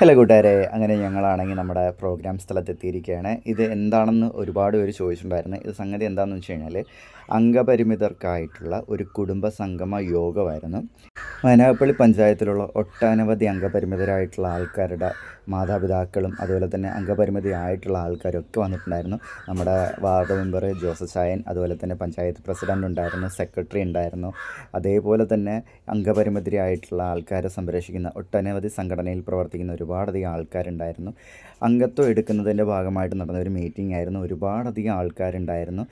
Hello കൂട്ടുകാരെ, അങ്ങനെ ഞങ്ങളാണെങ്കിൽ നമ്മുടെ പ്രോഗ്രാം സ്ഥലത്തെത്തിയിരിക്കുകയാണ്. ഇത് എന്താണെന്ന് ഒരുപാട് പേര് ചോദിച്ചിട്ടുണ്ടായിരുന്നു. ഇത് സംഗതി എന്താണെന്ന് വെച്ച് കഴിഞ്ഞാൽ അംഗപരിമിതർക്കായിട്ടുള്ള ഒരു കുടുംബ സംഗമ യോഗമായിരുന്നു. വയനാപ്പള്ളി പഞ്ചായത്തിലുള്ള ഒട്ടനവധി അംഗപരിമിതരായിട്ടുള്ള ആൾക്കാരുടെ മാതാപിതാക്കളും അതുപോലെ തന്നെ അംഗപരിമിതിയായിട്ടുള്ള ആൾക്കാരൊക്കെ വന്നിട്ടുണ്ടായിരുന്നു. നമ്മുടെ വാർഡ് മെമ്പർ ജോസഫ് ചായൻ, അതുപോലെ തന്നെ പഞ്ചായത്ത് പ്രസിഡൻ്റ് ഉണ്ടായിരുന്നു, സെക്രട്ടറി ഉണ്ടായിരുന്നു. അതേപോലെ തന്നെ അംഗപരിമിതരായിട്ടുള്ള ആൾക്കാരെ സംരക്ഷിക്കുന്ന ഒട്ടനവധി സംഘടനയിൽ പ്രവർത്തിക്കുന്ന ഒരുപാടധികം ആൾക്കാരുണ്ടായിരുന്നു. അംഗത്വം എടുക്കുന്നതിൻ്റെ ഭാഗമായിട്ട് നടന്ന ഒരു മീറ്റിംഗ് ആയിരുന്നു. ഒരുപാടധികം ആൾക്കാരുണ്ടായിരുന്നു.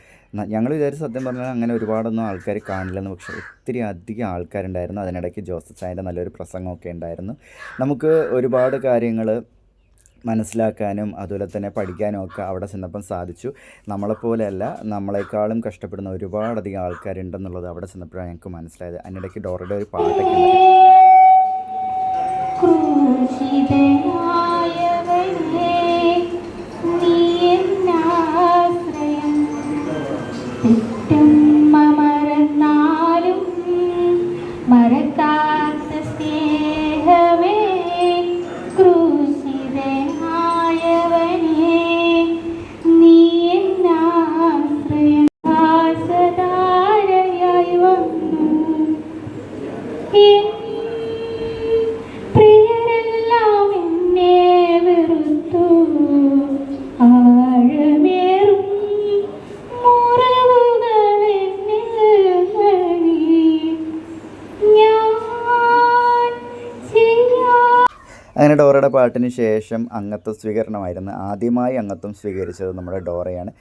ഞങ്ങൾ വിചാരിച്ച സത്യം പറഞ്ഞാൽ അങ്ങനെ ഒരുപാടൊന്നും ആൾക്കാർ കാണില്ലെന്ന്, പക്ഷേ ഒത്തിരി അധികം ആൾക്കാരുണ്ടായിരുന്നു. അതിനിടയ്ക്ക് ജോസഫ് ചായൻ്റെ നല്ലൊരു പ്രസംഗമൊക്കെ ഉണ്ടായിരുന്നു. നമുക്ക് ഒരുപാട് കാര്യങ്ങൾ മനസ്സിലാക്കാനും അതുപോലെ തന്നെ പഠിക്കാനും ഒക്കെ അവിടെ ചെന്നപ്പം സാധിച്ചു. നമ്മളെപ്പോലെയല്ല, നമ്മളെക്കാളും കഷ്ടപ്പെടുന്ന ഒരുപാടധികം ആൾക്കാരുണ്ടെന്നുള്ളത് അവിടെ ചെന്നപ്പോഴാണ് ഞങ്ങൾക്ക് മനസ്സിലായത്. അതിനിടയ്ക്ക് ഡോറയുടെ ഒരു പാട്ടൊക്കെ മറക്കാത്ത സ്നേഹമേ, ക്രൂശിതനായവനേ, നീ എന്നാശ്രയം. ആസധാരയായി വന്നു പ്രിയരെല്ലാം എന്നെ വെറുത്തു. ആഴമേറും മുറിവുകൾ എന്നിൽ നൽകി. അങ്ങനെ ഡോറയുടെ പാട്ടിന് ശേഷം അംഗത്വ സ്വീകരണമായിരുന്നു. ആദ്യമായി അംഗത്വം സ്വീകരിച്ചത് നമ്മുടെ ഡോറയാണ്.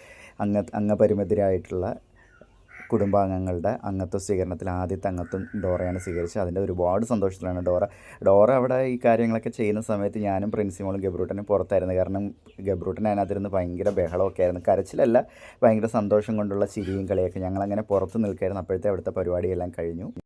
അംഗപരിമിതരായിട്ടുള്ള കുടുംബാംഗങ്ങളുടെ അംഗത്വ സ്വീകരണത്തിൽ ആദ്യത്തെ അംഗത്വം ഡോറയാണ് സ്വീകരിച്ചത്. അതിൻ്റെ ഒരുപാട് സന്തോഷത്തിലാണ് ഡോറ അവിടെ ഈ കാര്യങ്ങളൊക്കെ ചെയ്യുന്ന സമയത്ത് ഞാനും പ്രിൻസിമോളും ഗബ്രൂട്ടനും പുറത്തായിരുന്നു. കാരണം ഗബ്രൂട്ടൻ അതിനകത്തിരുന്ന് ഭയങ്കര ബഹളമൊക്കെ ആയിരുന്നു. കരച്ചിലല്ല, ഭയങ്കര സന്തോഷം കൊണ്ടുള്ള ചിരിയും കളിയൊക്കെ. ഞങ്ങളങ്ങനെ പുറത്ത് നിൽക്കുകയായിരുന്നു. അപ്പോഴത്തെ അവിടുത്തെ പരിപാടിയെല്ലാം കഴിഞ്ഞു.